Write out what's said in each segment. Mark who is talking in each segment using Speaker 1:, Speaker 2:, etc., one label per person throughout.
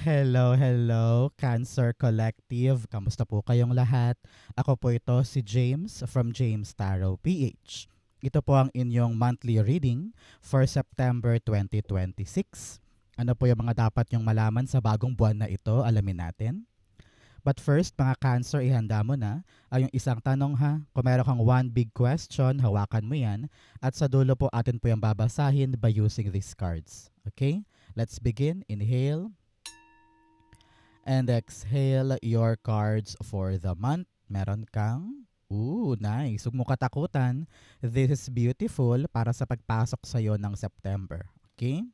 Speaker 1: Hello, hello, Cancer Collective. Kamusta po kayong lahat? Ako po ito si James from James Tarot PH. Ito po ang inyong monthly reading for September 2026. Ano po yung mga dapat yung malaman sa bagong buwan na ito? Alamin natin. But first, mga Cancer, ihanda mo na ay yung isang tanong ha. Kung meron kang one big question, hawakan mo yan. At sa dulo po atin po yung babasahin by using these cards. Okay? Let's begin. Inhale. And exhale your cards for the month. Meron kang, nice. Huwag mo katakutan. This is beautiful para sa pagpasok sa'yo ng September. Okay?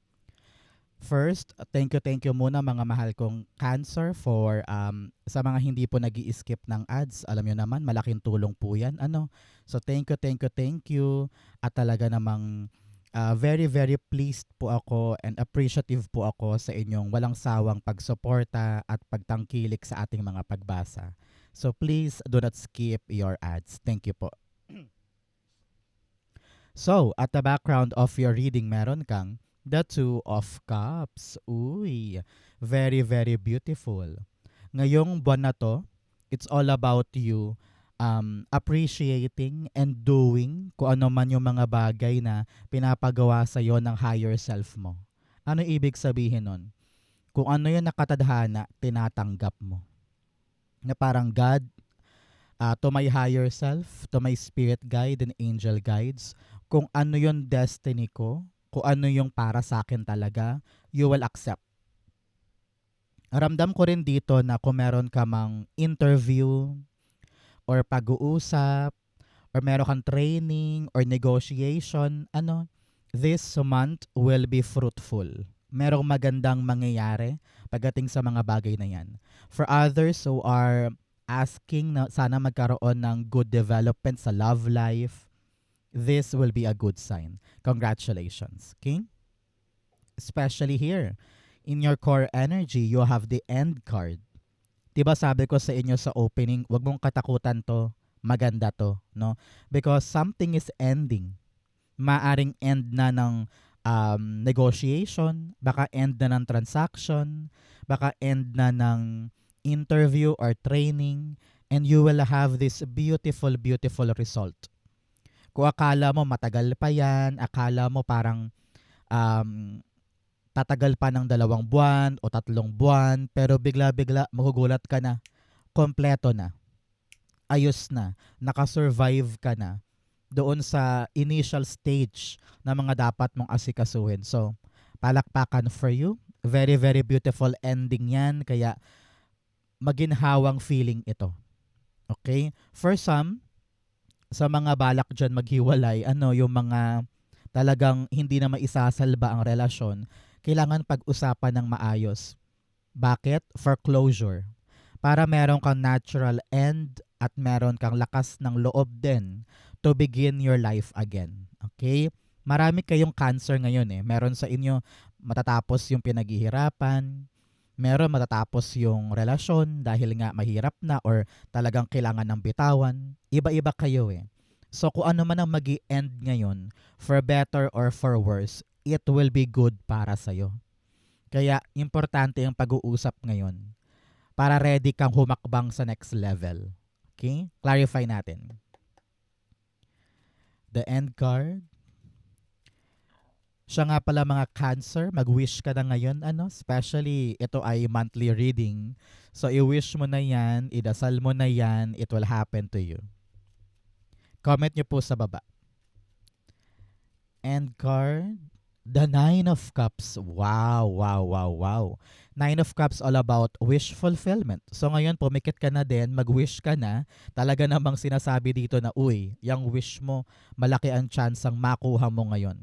Speaker 1: First, thank you muna mga mahal kong Cancer for sa mga hindi po nag-i-skip ng ads. Alam nyo naman, malaking tulong po yan. So thank you. At talaga namang very, very pleased po ako and appreciative po ako sa inyong walang sawang pagsuporta at pagtangkilik sa ating mga pagbasa. So please do not skip your ads. Thank you po. So, at the background of your reading, meron kang the Two of Cups. Very, very beautiful. Ngayong buwan na to, it's all about you appreciating and doing kung ano man yung mga bagay na pinapagawa sa iyo ng higher self mo. Ano ibig sabihin nun? Kung ano yung nakatadhana, tinatanggap mo. Na parang God, to my higher self, to my spirit guide and angel guides, kung ano yung destiny ko, kung ano yung para sa akin talaga, you will accept. Ramdam ko rin dito na kung meron ka mang interview, or pag-uusap, or meron kang training, or negotiation, this month will be fruitful. Merong magandang mangyayari pagdating sa mga bagay na yan. For others who are asking na sana magkaroon ng good development sa love life, this will be a good sign. Congratulations. Okay? Especially here, in your core energy, you have the End card. Diba sabi ko sa inyo sa opening, wag mong katakutan to, maganda to, no? Because something is ending. Maaring end na ng negotiation, baka end na ng transaction, baka end na ng interview or training, and you will have this beautiful, beautiful result. Kung akala mo matagal pa yan, akala mo parang tatagal pa ng 2 buwan o 3 buwan, pero bigla-bigla magugulat ka na, kompleto na, ayos na, nakasurvive ka na doon sa initial stage na mga dapat mong asikasuhin. So, palakpakan for you. Very, very beautiful ending yan, kaya maginhawang feeling ito. Okay? For some, sa mga balak dyan maghiwalay, yung mga talagang hindi na maisasalba ang relasyon, kailangan pag-usapan ng maayos. Bakit? For closure. Para meron kang natural end at meron kang lakas ng loob din to begin your life again. Okay? Marami kayong Cancer ngayon eh. Meron sa inyo matatapos yung pinaghihirapan, meron matatapos yung relasyon dahil nga mahirap na or talagang kailangan ng bitawan. Iba-iba kayo eh. So kung ano man ang magi-end ngayon, for better or for worse, it will be good para sa'yo. Kaya importante ang pag-uusap ngayon para ready kang humakbang sa next level. Okay? Clarify natin. The End card. Siya nga pala mga Cancer, mag-wish ka na ngayon, especially ito ay monthly reading. So i-wish mo na yan, idasal mo na yan, it will happen to you. Comment nyo po sa baba. End card. The Nine of Cups. Wow. 9 of Cups all about wish fulfillment. So ngayon, pumikit ka na din, mag-wish ka na. Talaga namang sinasabi dito na, yung wish mo, malaki ang chance ang makuha mo ngayon.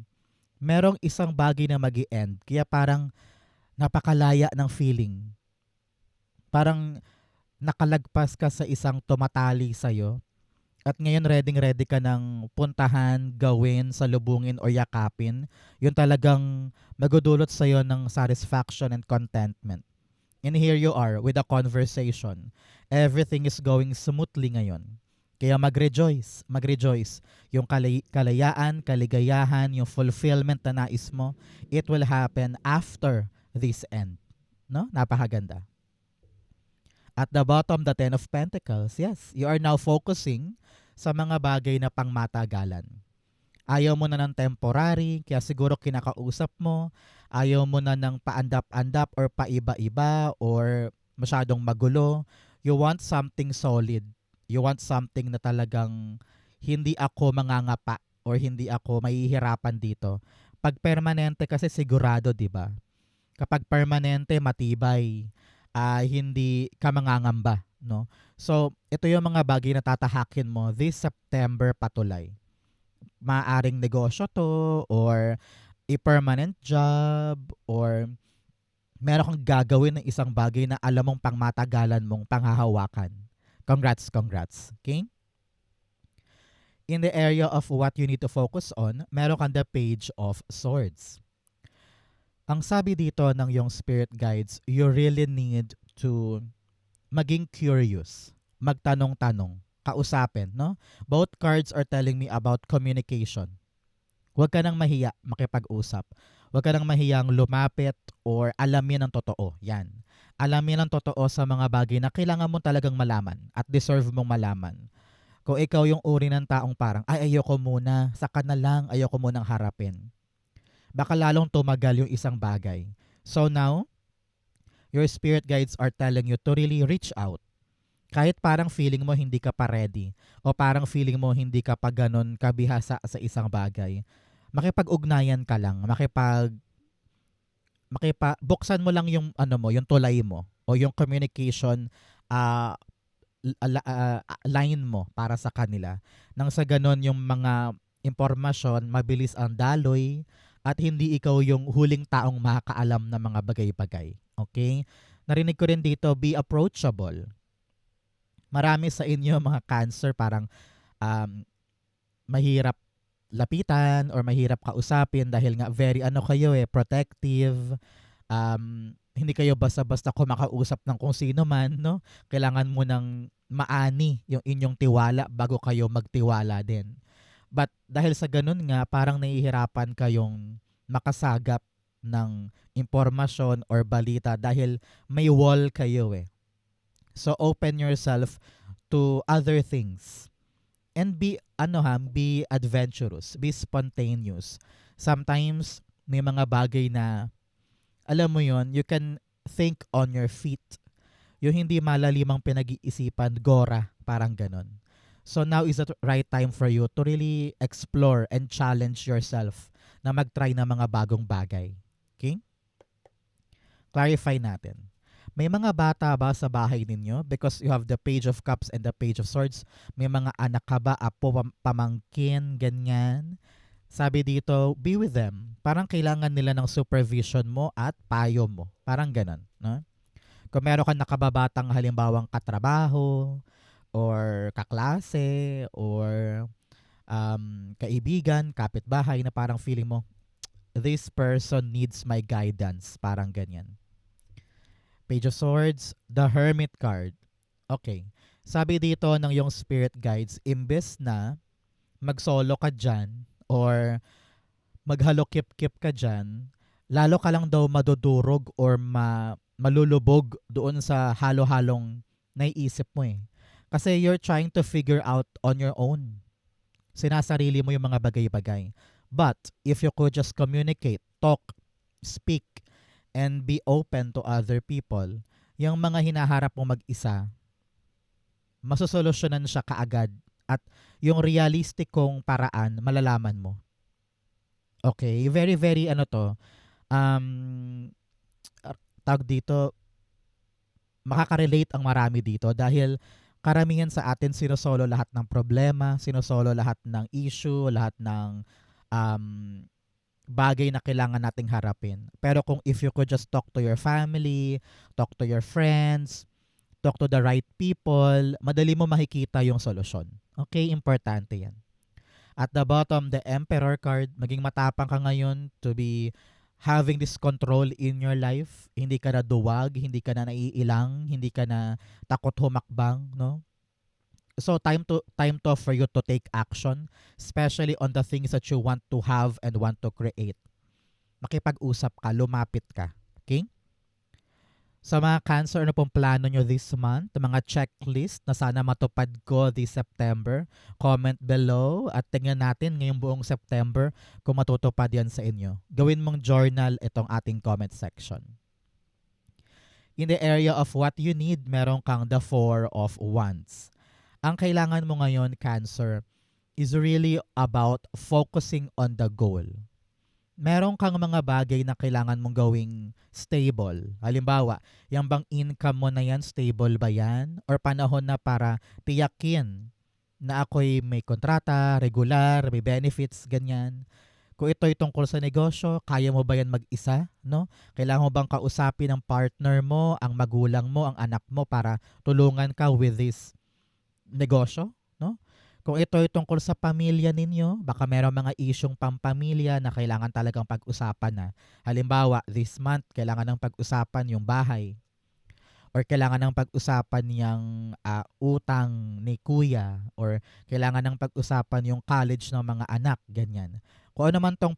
Speaker 1: Merong isang bagay na magi-end, kaya parang napakalaya ng feeling. Parang nakalagpas ka sa isang tumatali sa'yo. At ngayon ready ka ng puntahan, gawin, salubungin o yakapin. Yun talagang magudulot sa'yo ng satisfaction and contentment. And here you are with a conversation. Everything is going smoothly ngayon. Kaya mag-rejoice. Yung kalayaan, kaligayahan, yung fulfillment na nais mo, it will happen after this end. No? Napakaganda. At the bottom, the Ten of Pentacles. Yes, you are now focusing sa mga bagay na pangmatagalan. Ayaw mo na ng temporary, kaya siguro kinakausap mo. Ayaw mo na ng paandap-andap or paiba-iba or masyadong magulo. You want something solid. You want something na talagang hindi ako mangangapa or hindi ako mahihirapan dito. Pag permanente kasi sigurado, 'di ba? Kapag permanente, matibay, hindi ka mangangamba, no? So, ito yung mga bagay na tatahakin mo this September patulay. Maaring negosyo to or a permanent job or meron kang gagawin ng isang bagay na alam mong pangmatagalan mong panghahawakan. Congrats, congrats. Okay? In the area of what you need to focus on, meron kang the Page of Swords. Ang sabi dito ng yung spirit guides, you really need to maging curious, magtanong-tanong, kausapin, no? Both cards are telling me about communication. Huwag ka nang mahiya makipag-usap. Huwag ka nang mahiyang lumapit or alamin ang totoo. Yan. Alamin ang totoo sa mga bagay na kailangan mo talagang malaman at deserve mong malaman. Kung ikaw yung uri ng taong parang, ay ayoko muna, saka na lang, ayoko munang harapin. Baka lalong tumagal yung isang bagay. So now, your spirit guides are telling you to really reach out. Kahit parang feeling mo hindi ka pa ready o parang feeling mo hindi ka pa ganun kabihasa sa isang bagay, makipag-ugnayan ka lang, buksan mo lang yung yung tulay mo o yung communication uh, line mo para sa kanila. Nang sa ganun yung mga impormasyon mabilis ang daloy at hindi ikaw yung huling taong makakaalam ng mga bagay-bagay. Okay? Narinig ko rin dito, be approachable. Marami sa inyo mga Cancer parang mahirap lapitan or mahirap kausapin dahil nga very kayo protective. Hindi kayo basta-basta kumakausap ng kung sino man, no? Kailangan mo ng maani yung inyong tiwala bago kayo magtiwala din. But dahil sa ganun nga, parang nahihirapan kayong makasagap ng impormasyon or balita dahil may wall kayo So open yourself to other things. And be adventurous, be spontaneous. Sometimes may mga bagay na alam mo yon, you can think on your feet. Yung hindi malalimang pinag-iisipan, gora, parang ganon. So now is the right time for you to really explore and challenge yourself na mag-try ng mga bagong bagay. Okay? Clarify natin. May mga bata ba sa bahay ninyo? Because you have the Page of Cups and the Page of Swords. May mga anak ka ba? Apo, pamangkin, ganyan. Sabi dito, be with them. Parang kailangan nila ng supervision mo at payo mo. Parang ganon. No? Kung meron kang nakababatang halimbawang katrabaho, or kaklase, or kaibigan, kapitbahay na parang feeling mo, this person needs my guidance. Parang ganyan. Page of Swords, the Hermit card. Okay. Sabi dito ng yung spirit guides, imbes na mag-solo ka dyan or maghalokip-kip ka dyan, lalo ka lang daw madudurog or malulubog doon sa halo-halong naiisip mo Kasi you're trying to figure out on your own. Sinasarili mo yung mga bagay-bagay. But if you could just communicate, talk, speak, and be open to other people, yung mga hinaharap mo mag-isa, masosolusyonan siya kaagad. At yung realistic kong paraan, malalaman mo. Okay? Very, very tawag dito, makaka-relate ang marami dito dahil karamihan sa atin sinosolo lahat ng problema, sinosolo lahat ng issue, lahat ng bagay na kailangan nating harapin. Pero kung if you could just talk to your family, talk to your friends, talk to the right people, madali mo makikita yung solusyon. Okay? Importante yan. At the bottom, the Emperor card, maging matapang ka ngayon to be having this control in your life. Hindi ka na duwag, hindi ka na naiilang, hindi ka na takot humakbang, no? So time to for you to take action, especially on the things that you want to have and want to create. Makipag-usap ka, lumapit ka. Okay? Sa mga Cancer, ano pong plano nyo this month? Mga checklist na sana matupad ko this September? Comment below at tingnan natin ngayong buong September kung matutupad yan sa inyo. Gawin mong journal itong ating comment section. In the area of what you need, meron kang the Four of Wands. Ang kailangan mo ngayon, Cancer, is really about focusing on the goal. Meron kang mga bagay na kailangan mong gawing stable. Halimbawa, yung bang income mo na yan, stable ba yan? Or panahon na para tiyakin na ako'y may kontrata, regular, may benefits, ganyan. Kung ito'y tungkol sa negosyo, kaya mo ba yan mag-isa? No? Kailangan mo bang kausapin ang partner mo, ang magulang mo, ang anak mo para tulungan ka with this negosyo? No? Kung ito'y tungkol sa pamilya ninyo, baka meron mga isyong pampamilya na kailangan talagang pag-usapan na. Halimbawa, this month, kailangan ng pag-usapan yung bahay. Or kailangan ng pag-usapan yung utang ni kuya. Or kailangan ng pag-usapan yung college ng mga anak. Ganyan. Kung ano man tong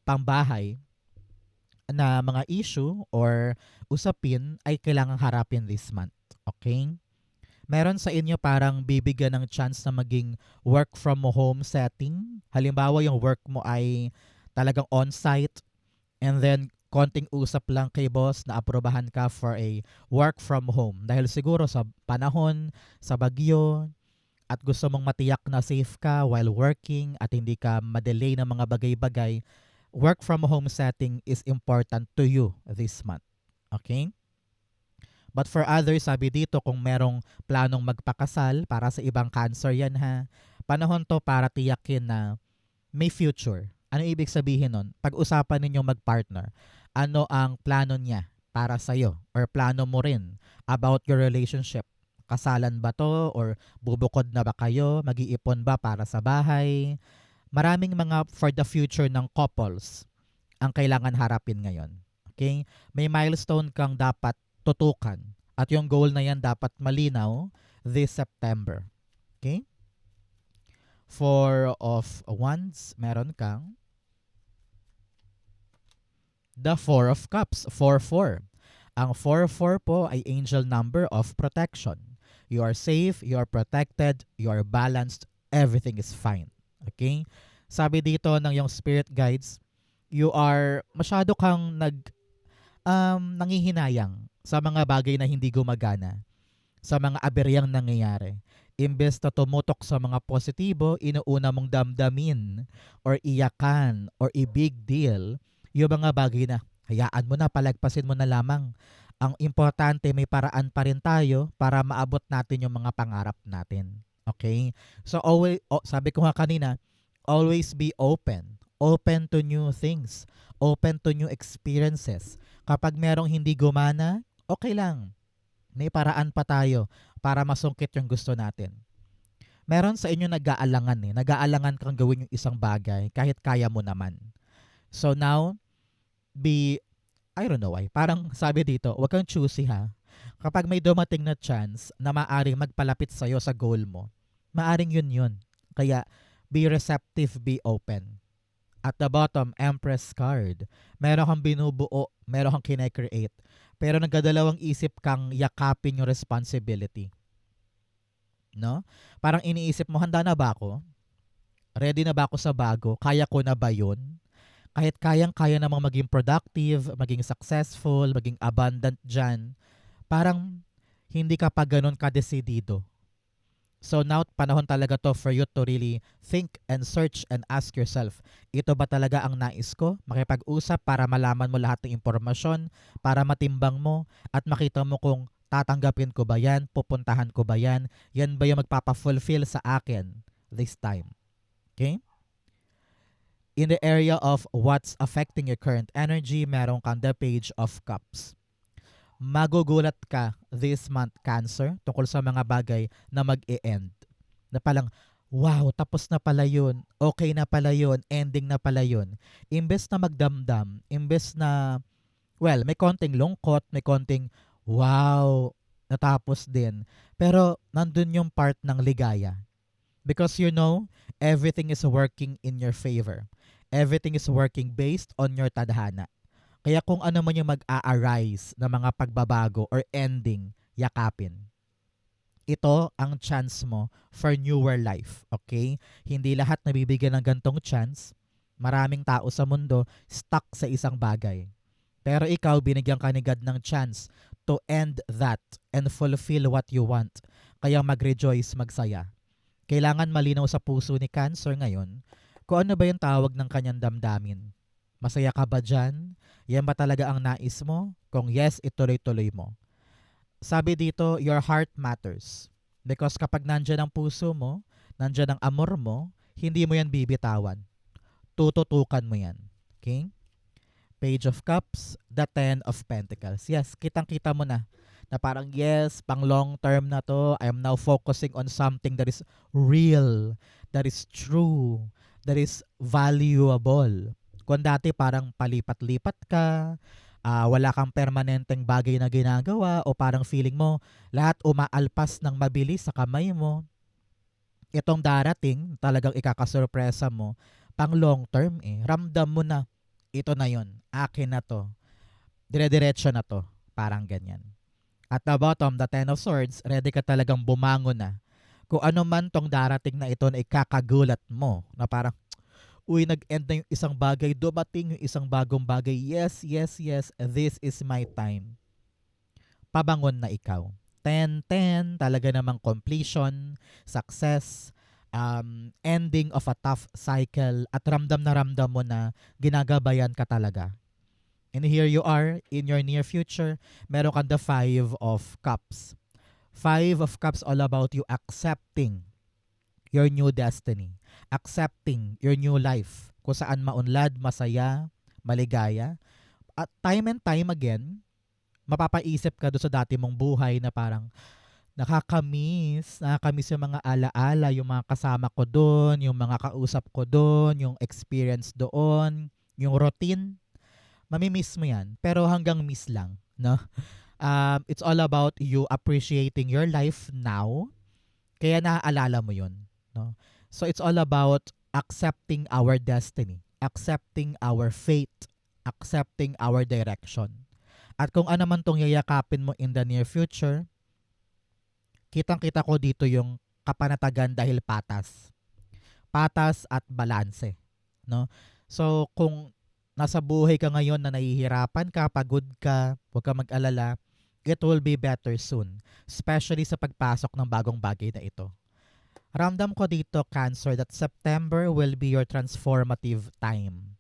Speaker 1: pambahay na mga issue or usapin ay kailangang harapin this month. Okay? Meron sa inyo parang bibigyan ng chance na maging work from home setting. Halimbawa, yung work mo ay talagang on-site and then konting usap lang kay boss na aprobahan ka for a work from home. Dahil siguro sa panahon, sa bagyo, at gusto mong matiyak na safe ka while working at hindi ka madelay ng mga bagay-bagay, work from home setting is important to you this month. Okay? But for others, sabi dito kung merong planong magpakasal, para sa ibang Cancer yan ha, panahon to para tiyakin na may future. Ano ibig sabihin nun? Pag-usapan ninyong mag-partner, ano ang plano niya para sa'yo or plano mo rin about your relationship. Kasalan ba to or bubukod na ba kayo? Mag-iipon ba para sa bahay? Maraming mga for the future ng couples ang kailangan harapin ngayon. Okay? May milestone kang dapat tutukan. At yung goal na yan dapat malinaw this September. Okay? Four of Wands, meron kang the Four of Cups, 4-4. Ang 4-4 po ay angel number of protection. You are safe, you are protected, you are balanced, everything is fine. Okay? Sabi dito ng yung spirit guides, you are masyado kang nangihinayang sa mga bagay na hindi gumagana, sa mga aberyang nangyayari. Imbes na tumutok sa mga positibo, inuuna mong damdamin or iyakan or i-big deal yung mga bagay na hayaan mo na, palagpasin mo na lamang. Ang importante, may paraan pa rin tayo para maabot natin yung mga pangarap natin. Okay? So always, sabi ko nga kanina, always be open. Open to new things. Open to new experiences. Kapag merong hindi gumana, okay lang. May paraan pa tayo para masungkit yung gusto natin. Meron sa inyo nag-aalangan eh. Nag-aalangan kang gawin yung isang bagay kahit kaya mo naman. So now, I don't know why. Parang sabi dito, huwag kang choosy ha. Kapag may dumating na chance na maaring magpalapit sa'yo sa goal mo, maaring yun. Kaya, be receptive, be open. At the bottom, Empress card. Meron kang binubuo, meron kang kine-create. Pero nagdadalawang isip kang yakapin yung responsibility. No? Parang iniisip mo, handa na ba ako? Ready na ba ako sa bago? Kaya ko na ba yun? Kahit kayang-kaya namang maging productive, maging successful, maging abundant dyan, parang hindi ka pa ganun kadesidido. So now, panahon talaga to for you to really think and search and ask yourself, ito ba talaga ang nais ko? Makipag-usap para malaman mo lahat ng impormasyon, para matimbang mo at makita mo kung tatanggapin ko ba yan, pupuntahan ko ba yan ba yung magpapa-fulfill sa akin this time. Okay? In the area of what's affecting your current energy, meron kang the Page of Cups. Magugulat ka this month, Cancer, tungkol sa mga bagay na mag-e-end. Na palang, wow, tapos na pala yun, okay na pala yun, ending na pala yun. Imbes na magdamdam, imbes na, well, may konting lungkot, may konting, wow, natapos din. Pero nandun yung part ng ligaya. Because you know, everything is working in your favor. Everything is working based on your tadhana. Kaya kung ano man yung mag-a-arise na mga pagbabago or ending, yakapin. Ito ang chance mo for newer life, okay? Hindi lahat nabibigyan ng gantong chance. Maraming tao sa mundo stuck sa isang bagay. Pero ikaw, binigyan ka ni God ng chance to end that and fulfill what you want. Kaya mag-rejoice, magsaya. Kailangan malinaw sa puso ni Cancer ngayon kung ano ba yung tawag ng kanyang damdamin. Masaya ka ba dyan? Yan ba talaga ang nais mo? Kung yes, ituloy-tuloy mo. Sabi dito, your heart matters. Because kapag nandyan ang puso mo, nandyan ang amor mo, hindi mo yan bibitawan. Tututukan mo yan. Okay? Page of Cups, the Ten of Pentacles. Yes, kitang-kita mo na parang yes, pang long term na to. I am now focusing on something that is real, that is true, that is valuable. Kung dati parang palipat-lipat ka, wala kang permanenteng bagay na ginagawa o parang feeling mo lahat umaalpas ng mabilis sa kamay mo, itong darating talagang ikakasurpresa mo pang long term eh. Ramdam mo na ito na yon, akin na to, dire-diretso na to, parang ganyan. At the bottom, the Ten of Swords, ready ka talagang bumangon na. Kung ano man tong darating na ito na ikakagulat mo, na parang, uy, nag-end na yung isang bagay, dumating yung isang bagong bagay, yes, yes, yes, this is my time. Pabangon na ikaw. 10-10, talaga namang completion, success, ending of a tough cycle, at ramdam na ramdam mo na ginagabayan ka talaga. And here you are, in your near future, meron kang the Five of Cups. Five of Cups all about you accepting your new destiny. Accepting your new life. Kung saan maunlad, masaya, maligaya. At time and time again, mapapaisip ka doon sa dati mong buhay na parang nakakamiss yung mga alaala, yung mga kasama ko doon, yung mga kausap ko doon, yung experience doon, yung routine. Mamimiss mo yan, pero hanggang miss lang, no? It's all about you appreciating your life now, kaya naaalala mo yun, no? So it's all about accepting our destiny, accepting our fate, accepting our direction. At kung ano man tong yayakapin mo in the near future, kitang-kita ko dito yung kapanatagan dahil patas. Patas at balanse, no? So kung nasa buhay ka ngayon na nahihirapan ka, pagod ka, huwag ka mag-alala, it will be better soon. Especially sa pagpasok ng bagong bagay na ito. Ramdam ko dito, Cancer, that September will be your transformative time.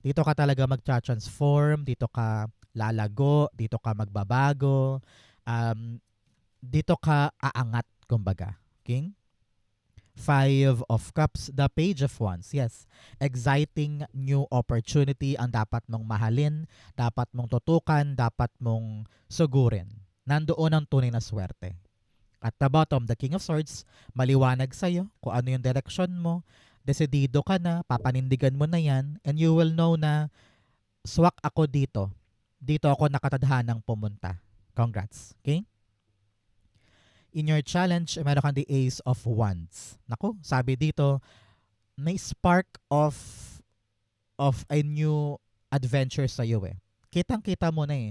Speaker 1: Dito ka talaga mag-transform, dito ka lalago, dito ka magbabago, dito ka aangat, kumbaga. Okay? Five of Cups, the Page of Wands. Yes, exciting new opportunity ang dapat mong mahalin, dapat mong tutukan, dapat mong sugurin. Nandoon ang tunay na swerte. At the bottom, the King of Swords, maliwanag sa'yo kung ano yung direction mo, desidido ka na, papanindigan mo na yan, and you will know na swak ako dito. Dito ako nakatadhanang pumunta. Congrats. Okay? In your challenge, meron kang the Ace of Wands. Naku, sabi dito, may spark of a new adventure sa iyo eh. Kitang-kita mo na eh.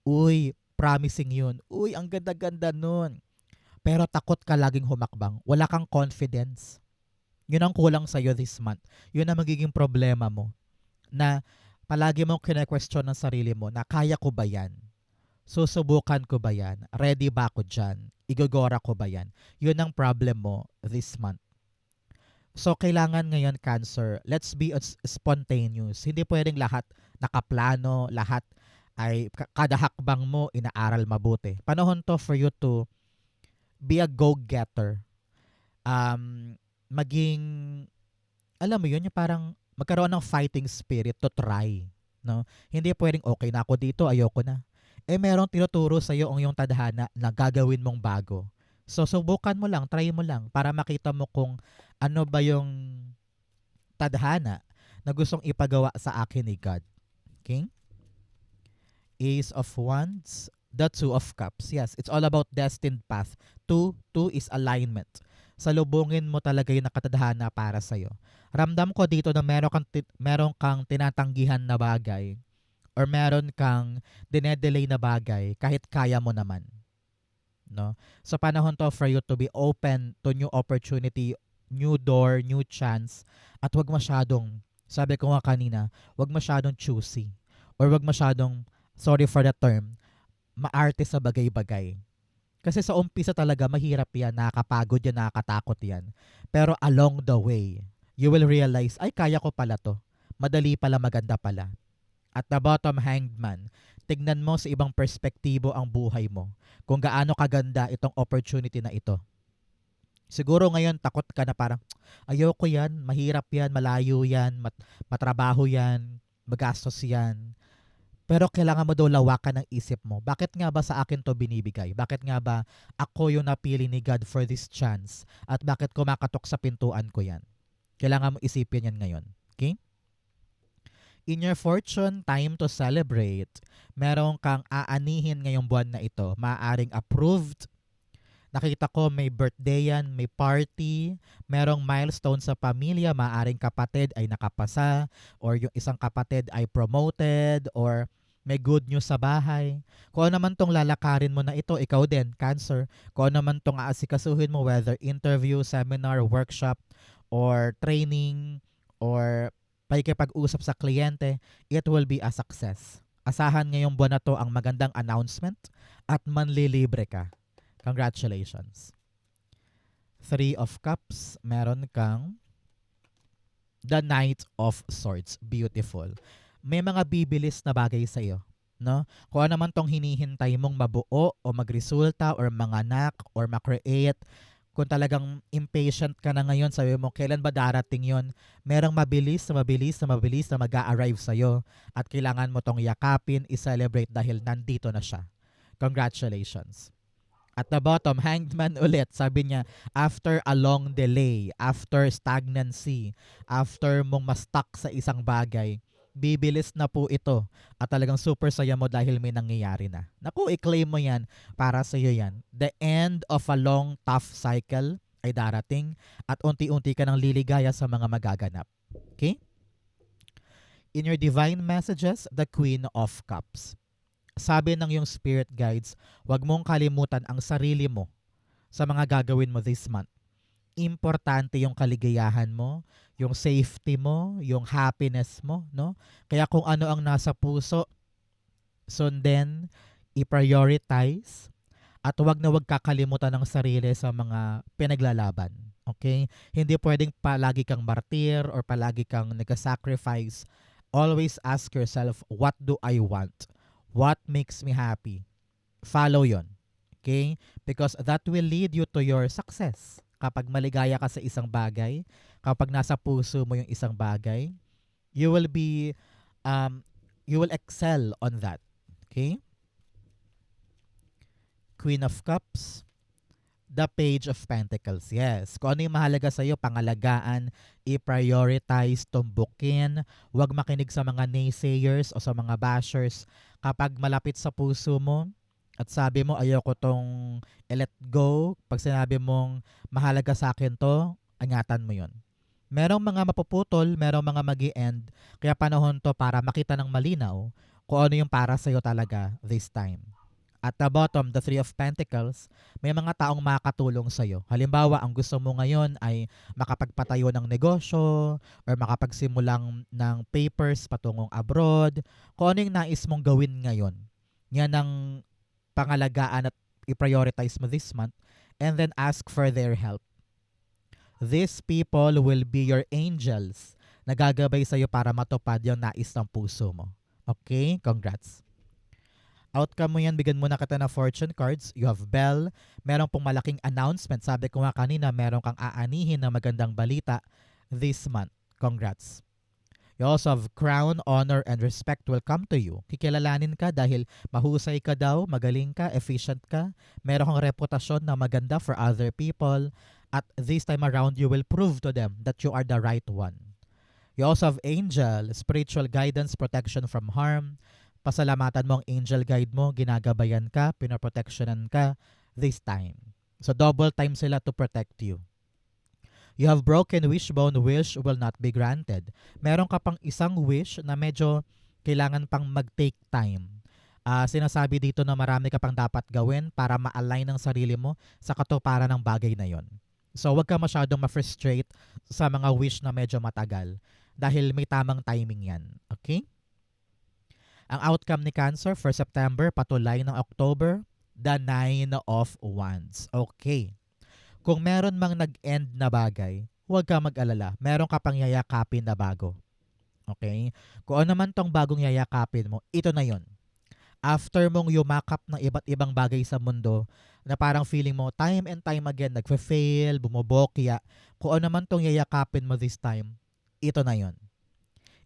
Speaker 1: Uy, promising yun. Uy, ang ganda-ganda nun. Pero takot ka laging humakbang. Wala kang confidence. Yun ang kulang sa iyo this month. Yun ang magiging problema mo. Na palagi mong kine-question ng sarili mo na kaya ko ba yan? Susubukan ko ba yan? Ready ba ako dyan? Igogora ko ba yan? Yun ang problem mo this month. So, kailangan ngayon, Cancer, let's be spontaneous. Hindi pwedeng lahat nakaplano, lahat ay kada hakbang mo inaaral mabuti. Panahon to for you to be a go-getter. Maging, alam mo yun, yung parang magkaroon ng fighting spirit to try. No? Hindi pwedeng okay na ako dito, ayoko na. Merong tinuturo sa iyo ang iyong tadhana na gagawin mong bago. So, subukan mo lang, try mo lang para makita mo kung ano ba yung tadhana na gustong ipagawa sa akin ni God. Okay? Ace of Wands, the Two of Cups. Yes, it's all about destined path. Two is alignment. Salubungin mo talaga yung nakatadhana para sa'yo. Ramdam ko dito na meron kang tinatanggihan na bagay or meron kang dinedelay na bagay kahit kaya mo naman, no? Sa panahon to for you to be open to new opportunity, new door, new chance, at wag masyadong, sabi ko nga kanina, wag masyadong choosy or wag masyadong, sorry for the term, maarte sa bagay-bagay. Kasi sa umpisa talaga mahirap yan, nakakapagod yan, nakakatakot yan. Pero along the way, you will realize, ay kaya ko pala to. Madali pala, maganda pala. At the bottom, hanged man, tignan mo sa ibang perspektibo ang buhay mo. Kung gaano kaganda itong opportunity na ito. Siguro ngayon takot ka na parang, ayoko yan, mahirap yan, malayo yan, matrabaho yan, magastos yan. Pero kailangan mo daw lawakan ng isip mo. Bakit nga ba sa akin to binibigay? Bakit nga ba ako yung napili ni God for this chance? At bakit kumakatok sa pintuan ko yan? Kailangan mo isipin yan ngayon. Okay? In your fortune, time to celebrate. Meron kang aanihin ngayong buwan na ito. Maaaring approved. Nakita ko may birthday yan, may party, merong milestone sa pamilya, maaaring kapatid ay nakapasa, or yung isang kapatid ay promoted, or may good news sa bahay. Kung ano naman tong lalakarin mo na ito, ikaw din, Cancer. Kung ano naman tong aasikasuhin mo, whether interview, seminar, workshop, or training, or pakikipag-usap sa kliyente, it will be a success. Asahan ngayong buwan na to ang magandang announcement at manlilibre ka. Congratulations. 3 of Cups, meron kang the Knight of Swords. Beautiful. May mga bibilis na bagay sa iyo, no? Kung ano man tong hinihintay mong mabuo o magresulta or manganak or ma-create, kung talagang impatient ka na ngayon, sabi mo, kailan ba darating yon? Merong mabilis na mag-a-arrive sa'yo at kailangan mo tong yakapin, i-celebrate dahil nandito na siya. Congratulations. At the bottom, hanged man ulit. Sabi niya, after a long delay, after stagnancy, after mong ma-stuck sa isang bagay, bibilis na po ito. At talagang super saya mo dahil may nangyayari na. Naku, i-claim mo yan. Para sa iyo yan. The end of a long, tough cycle ay darating at unti-unti ka nang liligaya sa mga magaganap. Okay? In your divine messages, the Queen of Cups. Sabi ng yung spirit guides, huwag mong kalimutan ang sarili mo sa mga gagawin mo this month. Importante yung kaligayahan mo, yung safety mo, yung happiness mo, no? Kaya kung ano ang nasa puso, sundin, i-prioritize, at huwag na huwag kakalimutan ng sarili sa mga pinaglalaban. Okay? Hindi pwedeng palagi kang martir or palagi kang nag-sacrifice. Always ask yourself, what do I want? What makes me happy? Follow yon. Okay? Because that will lead you to your success. Kapag maligaya ka sa isang bagay, kapag nasa puso mo yung isang bagay, you will excel on that. Okay? Queen of Cups, the Page of Pentacles. Yes. Kung ano yung mahalaga sa'yo, pangalagaan, i-prioritize, tumbukin, huwag makinig sa mga naysayers o sa mga bashers. Kapag malapit sa puso mo at sabi mo ayoko tong let go, pag sinabi mong mahalaga sa akin to, ingatan mo yon. Merong mga mapuputol, merong mga magi-end, kaya panahon to para makita ng malinaw kung ano yung para sa'yo talaga this time. At the bottom, the Three of Pentacles, may mga taong makakatulong sa'yo. Halimbawa, ang gusto mo ngayon ay makapagpatayo ng negosyo or makapagsimulang ng papers patungong abroad. Kung ano yung nais mong gawin ngayon, yan ang pangalagaan at i-prioritize mo this month and then ask for their help. These people will be your angels na gagabay sa'yo para matupad yung nais ng puso mo. Okay? Congrats. Outcome mo yan, bigyan mo na kita na fortune cards. You have Bell. Meron pong malaking announcement. Sabi ko nga kanina, meron kang aanihin na magandang balita this month. Congrats. You also have Crown, Honor, and Respect will come to you. Kikilalanin ka dahil mahusay ka daw, magaling ka, efficient ka. Meron kang reputasyon na maganda for other people. At this time around, you will prove to them that you are the right one. You also have Angel, spiritual guidance, protection from harm. Pasalamatan mo ang angel guide mo, ginagabayan ka, pinoprotectionan ka this time. So double time sila to protect you. You have broken wishbone, wish will not be granted. Meron ka pang isang wish na medyo Kailangan pang mag-take time. Sinasabi dito na marami ka pang dapat gawin para ma-align ang sarili mo sa katuparan ng bagay na yon. So, huwag ka masyadong ma-frustrate sa mga wish na medyo matagal dahil may tamang timing yan. Okay? Ang outcome ni Cancer for September, patulay ng October, the Nine of Wands. Okay. Kung meron mang nag-end na bagay, huwag ka mag-alala. Meron ka pang yayakapin na bago. Okay? Kung ano man tong bagong yayakapin mo, ito na yon. After mong yumakap ng iba't ibang bagay sa mundo, na parang feeling mo, time and time again, nagfe-fail, bumobokya, kung ano man tong yayakapin mo this time, ito na yon.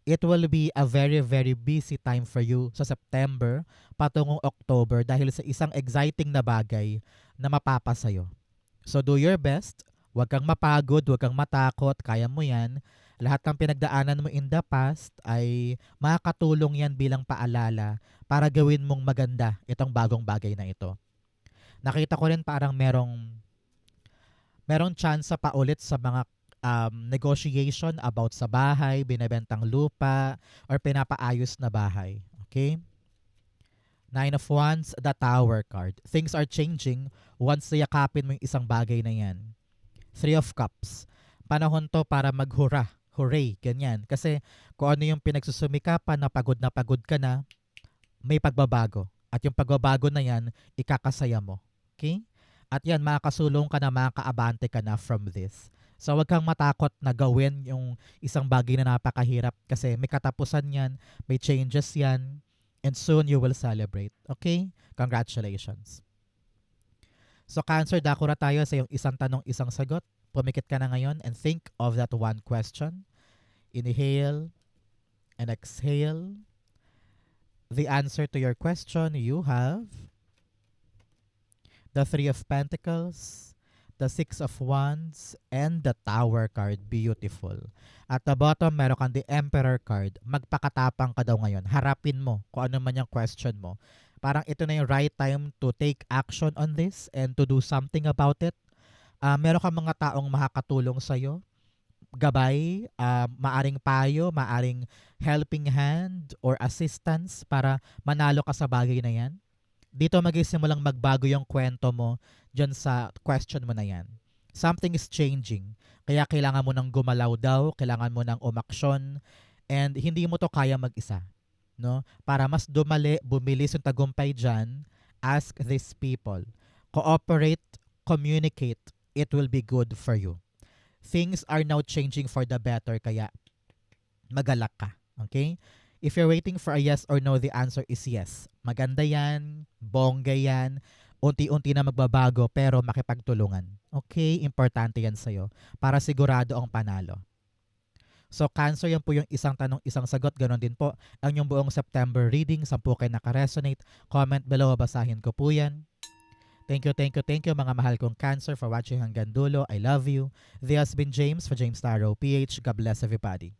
Speaker 1: It will be a very, very busy time for you sa September patungong October dahil sa isang exciting na bagay na mapapasayo. So do your best. Huwag kang mapagod, huwag kang matakot, kaya mo yan. Lahat ng pinagdaanan mo in the past ay makakatulong yan bilang paalala para gawin mong maganda itong bagong bagay na ito. Nakita ko rin parang merong chance pa ulit sa mga negotiation about sa bahay, binebentang lupa, or pinapaayos na bahay. Okay? Nine of Wands, the Tower card. Things are changing once yakapin mo yung isang bagay na yan. Three of Cups. Panahon to para maghura. Hooray, ganyan. Kasi kung ano yung pinagsusumikapan na pagod ka na, may pagbabago. At yung pagbabago na yan, ikakasaya mo. Okay? At yan, makakasulong ka na, makakaabante ka na from this. So huwag kang matakot na gawin yung isang bagay na napakahirap kasi may katapusan yan, may changes yan, and soon you will celebrate. Okay? Congratulations. So Cancer, dako na tayo sa yung isang tanong, isang sagot. Pumikit ka na ngayon and think of that one question. Inhale and exhale. The answer to your question, you have the Three of Pentacles, the Six of Wands, and the Tower card. Beautiful. At the bottom, meron kang the Emperor card. Magpakatapang ka daw ngayon. Harapin mo kung ano man yung question mo. Parang ito na yung right time to take action on this and to do something about it. Meron kang mga taong makakatulong sa'yo. Gabay, maaring payo, maaring helping hand or assistance para manalo ka sa bagay na yan. Dito magsimulang magbago yung kwento mo dyan sa question mo na yan. Something is changing. Kaya kailangan mo nang gumalaw daw, kailangan mo nang umaksyon, and hindi mo to kaya mag-isa. No? Para mas bumilis yung tagumpay dyan, ask these people. Cooperate, communicate, it will be good for you. Things are now changing for the better, kaya magalak ka. Okay? If you're waiting for a yes or no, the answer is yes. Maganda yan, bongga yan, unti-unti na magbabago pero makipagtulungan. Okay? Importante yan sa'yo para sigurado ang panalo. So Cancer, yan po yung isang tanong, isang sagot. Ganon din po ang yung buong September reading. 10 kayo nakaresonate. Comment below, basahin ko po yan. Thank you mga mahal kong Cancer for watching hanggang dulo. I love you. This has been James for James Taro PH. God bless everybody.